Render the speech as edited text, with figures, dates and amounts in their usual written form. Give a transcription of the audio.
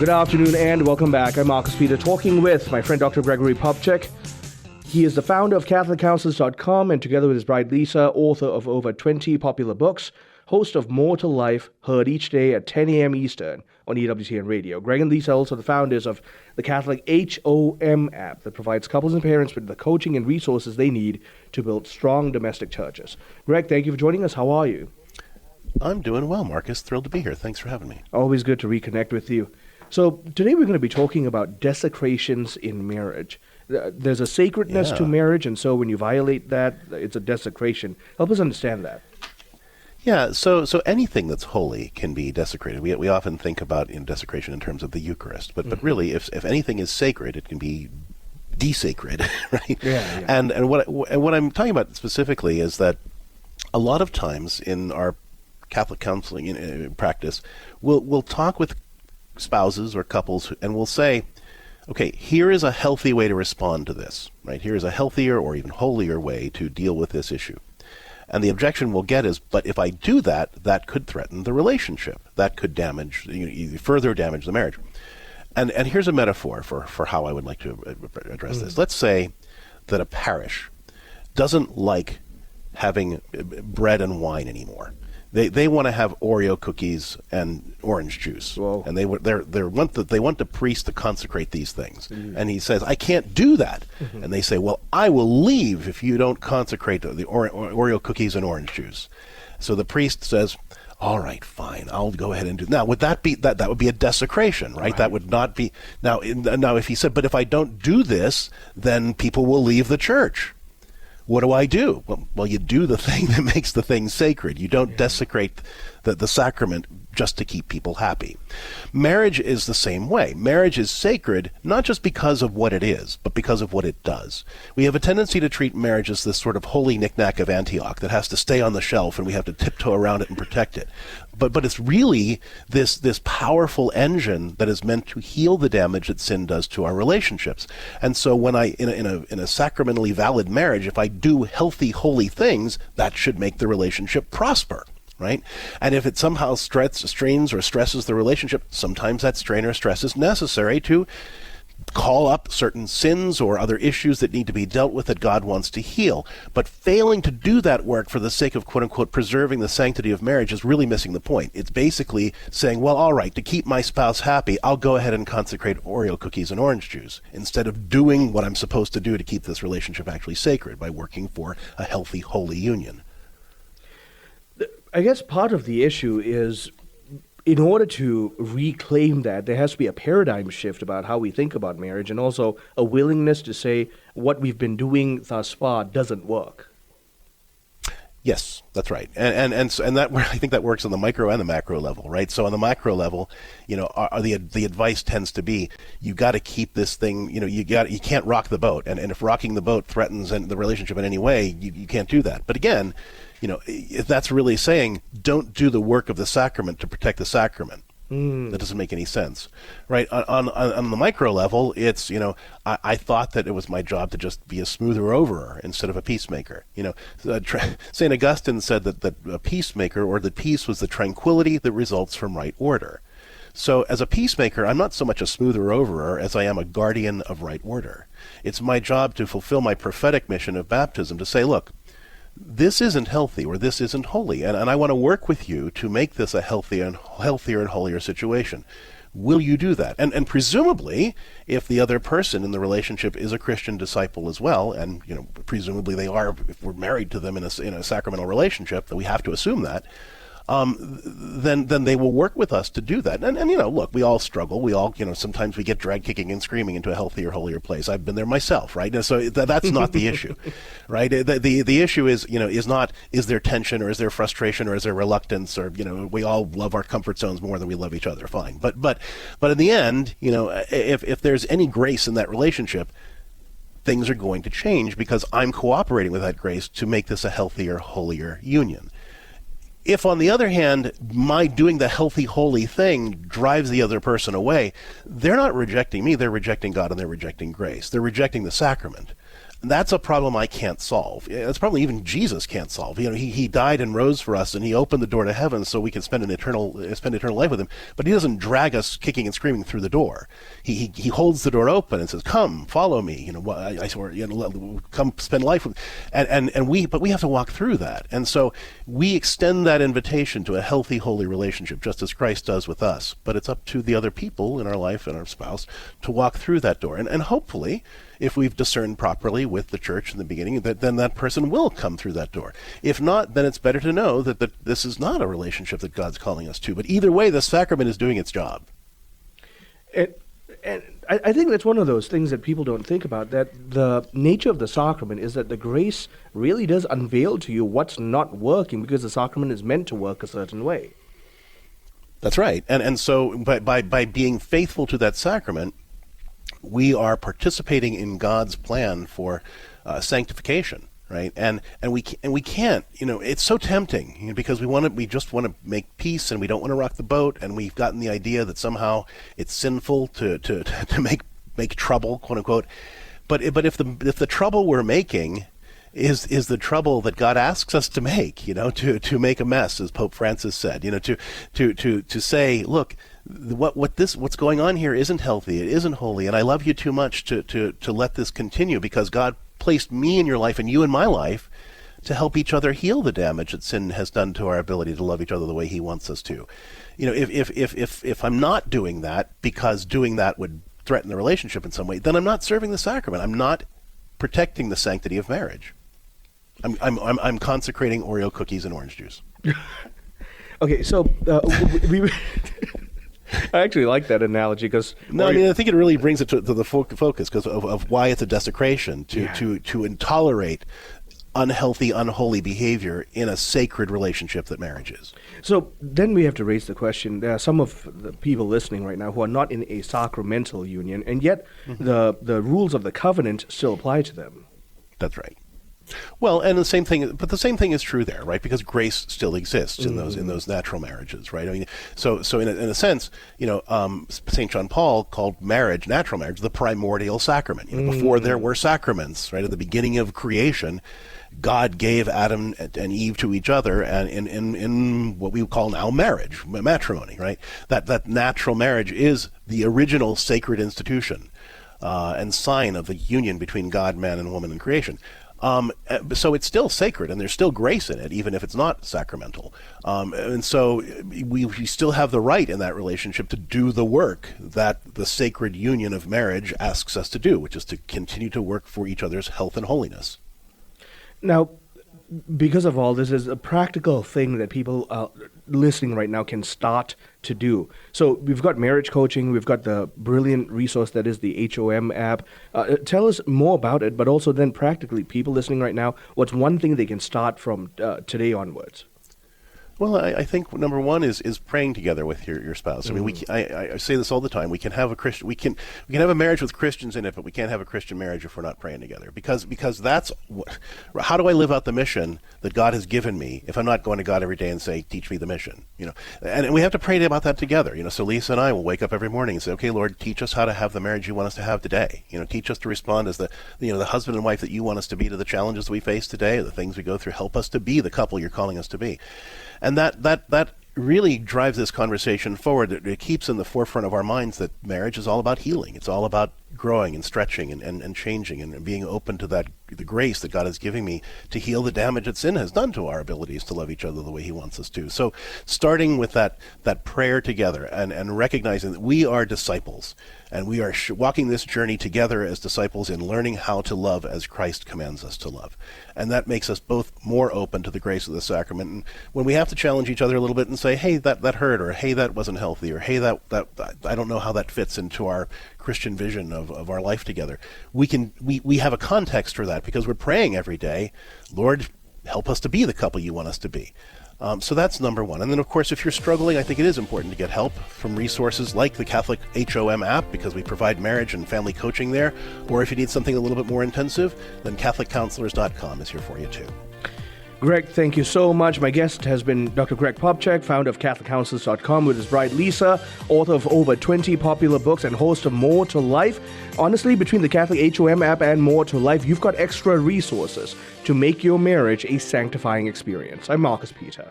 Good afternoon and welcome back. I'm Marcus Peter, talking with my friend Dr. Gregory Popcak. He is the founder of CatholicCounselors.com and together with his bride Lisa, author of over 20 popular books, host of More to Life, heard each day at 10 a.m. Eastern on EWTN Radio. Greg and Lisa are also the founders of the CatholicHOM app that provides couples and parents with the coaching and resources they need to build strong domestic churches. Greg, thank you for joining us. How are you? I'm doing well, Marcus. Thrilled to be here. Thanks for having me. Always good to reconnect with you. So today we're going to be talking about desecrations in marriage. There's a sacredness to marriage, and so when you violate that, it's a desecration. Help us understand that. Yeah, so anything that's holy can be desecrated. We often think about desecration in terms of the Eucharist, but really, if anything is sacred, it can be desacred, right? Yeah. And what I'm talking about specifically is that a lot of times in our Catholic counseling practice, we'll talk with spouses or couples and we'll say, okay, here is a healthy way to respond to this, right? Here is a healthier or even holier way to deal with this issue. And the objection we'll get is, but if I do that, that could threaten the relationship. That could damage, further damage the marriage. And here's a metaphor for how I would like to address this. Let's say that a parish doesn't like having bread and wine anymore. They want to have Oreo cookies and orange juice. Whoa. And they want the priest to consecrate these things. And he says, I can't do that. And they say, well, I will leave if you don't consecrate the Oreo cookies and orange juice. So the priest says, all right, fine, I'll go ahead and do. Now, would that be that would be a desecration, right? That would not be. Now, if he said, but if I don't do this, then people will leave the church. What do I do? Well, you do the thing that makes the thing sacred. You don't desecrate the sacrament just to keep people happy. Marriage is the same way. Marriage is sacred not just because of what it is, but because of what it does. We have a tendency to treat marriage as this sort of holy knick-knack of Antioch that has to stay on the shelf and we have to tiptoe around it and protect it. But it's really this powerful engine that is meant to heal the damage that sin does to our relationships. And so when in a sacramentally valid marriage, if I do healthy, holy things, that should make the relationship prosper. Right? And if it somehow strains or stresses the relationship, sometimes that strain or stress is necessary to call up certain sins or other issues that need to be dealt with that God wants to heal. But failing to do that work for the sake of, quote unquote, preserving the sanctity of marriage is really missing the point. It's basically saying, well, all right, to keep my spouse happy, I'll go ahead and consecrate Oreo cookies and orange juice instead of doing what I'm supposed to do to keep this relationship actually sacred by working for a healthy, holy union. I guess part of the issue is, in order to reclaim that, there has to be a paradigm shift about how we think about marriage and also a willingness to say what we've been doing thus far doesn't work. Yes, that's right. And that I think that works on the micro and the macro level, right? So on the macro level, the advice tends to be, you got to keep this thing, you can't rock the boat. And if rocking the boat threatens the relationship in any way, you can't do that. But again, if that's really saying, don't do the work of the sacrament to protect the sacrament. That doesn't make any sense, right? On the micro level, it's, I thought that it was my job to just be a smoother overer instead of a peacemaker. St. Augustine said that a peacemaker, or that peace was the tranquility that results from right order. So as a peacemaker, I'm not so much a smoother overer as I am a guardian of right order. It's my job to fulfill my prophetic mission of baptism to say, look, this isn't healthy or this isn't holy, and I want to work with you to make this a healthier and holier situation. Will you do that? And presumably, if the other person in the relationship is a Christian disciple as well, and presumably they are, if we're married to them in a sacramental relationship, that we have to assume that, then they will work with us to do that. And look, we all struggle. We all, sometimes we get dragged kicking and screaming into a healthier, holier place. I've been there myself, right? And so that's not the issue, right? The issue is, is there tension or is there frustration or is there reluctance or, we all love our comfort zones more than we love each other. Fine. But in the end, if there's any grace in that relationship, things are going to change because I'm cooperating with that grace to make this a healthier, holier union. If, on the other hand, my doing the healthy, holy thing drives the other person away, they're not rejecting me, they're rejecting God and they're rejecting grace. They're rejecting the sacrament. that's a problem I can't solve. It's probably even Jesus can't solve. He died and rose for us, and he opened the door to heaven so we can spend eternal life with him. But he doesn't drag us kicking and screaming through the door. He holds the door open and says, "Come, follow me. I swear, come spend life with." But we have to walk through that. And so we extend that invitation to a healthy, holy relationship, just as Christ does with us. But it's up to the other people in our life and our spouse to walk through that door. And hopefully, if we've discerned properly with the church in the beginning, then that person will come through that door. If not, then it's better to know that this is not a relationship that God's calling us to. But either way, the sacrament is doing its job. And I think that's one of those things that people don't think about, that the nature of the sacrament is that the grace really does unveil to you what's not working, because the sacrament is meant to work a certain way. That's right. And so by being faithful to that sacrament, we are participating in God's plan for sanctification, right? And we can't, it's so tempting, because we just want to make peace, and we don't want to rock the boat, and we've gotten the idea that somehow it's sinful to make trouble, quote unquote. But if the trouble we're making is the trouble that God asks us to make, to make a mess, as Pope Francis said, to say, look, what's going on here isn't healthy, it isn't holy, and I love you too much to let this continue, because God placed me in your life and you in my life to help each other heal the damage that sin has done to our ability to love each other the way he wants us to. If I'm not doing that because doing that would threaten the relationship in some way, then I'm not serving the sacrament. I'm not protecting the sanctity of marriage. I'm consecrating Oreo cookies and orange juice. Okay, so we I actually like that analogy, because I think it really brings it to the focus because of why it's a desecration to intolerate unhealthy, unholy behavior in a sacred relationship that marriage is. So then we have to raise the question, there are some of the people listening right now who are not in a sacramental union, and yet the rules of the covenant still apply to them. That's right. Well, and the same thing is true there, right? Because grace still exists in those natural marriages, right? I mean, so in a sense, St. John Paul called natural marriage, the primordial sacrament. Before there were sacraments, right? At the beginning of creation, God gave Adam and Eve to each other, and in what we call now marriage, matrimony, right? That natural marriage is the original sacred institution and sign of the union between God, man, and woman in creation. So it's still sacred, and there's still grace in it, even if it's not sacramental. And so we still have the right in that relationship to do the work that the sacred union of marriage asks us to do, which is to continue to work for each other's health and holiness. Now, because of all this, is a practical thing that people listening right now can start to do. So we've got marriage coaching, we've got the brilliant resource that is the HOM app. Tell us more about it, but also then practically, people listening right now, what's one thing they can start from today onwards? Well, I think number one is praying together with your spouse. I mean, I say this all the time. We can have we can have a marriage with Christians in it, but we can't have a Christian marriage if we're not praying together. Because that's how do I live out the mission that God has given me if I'm not going to God every day and say, teach me the mission? And we have to pray about that together. So Lisa and I will wake up every morning and say, okay, Lord, teach us how to have the marriage you want us to have today. Teach us to respond as the husband and wife that you want us to be to the challenges we face today, the things we go through. Help us to be the couple you're calling us to be. And that really drives this conversation forward. It keeps in the forefront of our minds that marriage is all about healing. It's all about growing and stretching and changing and being open to the grace that God is giving me to heal the damage that sin has done to our abilities to love each other the way he wants us to. So starting with that prayer together and recognizing that we are disciples and we are walking this journey together as disciples in learning how to love as Christ commands us to love. And that makes us both more open to the grace of the sacrament. And when we have to challenge each other a little bit and say, hey, that hurt, or hey, that wasn't healthy, or hey, that I don't know how that fits into our Christian vision of our life together, we have a context for that because we're praying every day, Lord, help us to be the couple you want us to be. So that's number one. And then, of course, if you're struggling, I think it is important to get help from resources like the CatholicHOM app, because we provide marriage and family coaching there. Or if you need something a little bit more intensive, then CatholicCounselors.com is here for you, too. Greg, thank you so much. My guest has been Dr. Greg Popcak, founder of CatholicCounsels.com, with his bride Lisa, author of over 20 popular books and host of More to Life. Honestly, between the Catholic HOM app and More to Life, you've got extra resources to make your marriage a sanctifying experience. I'm Marcus Peter.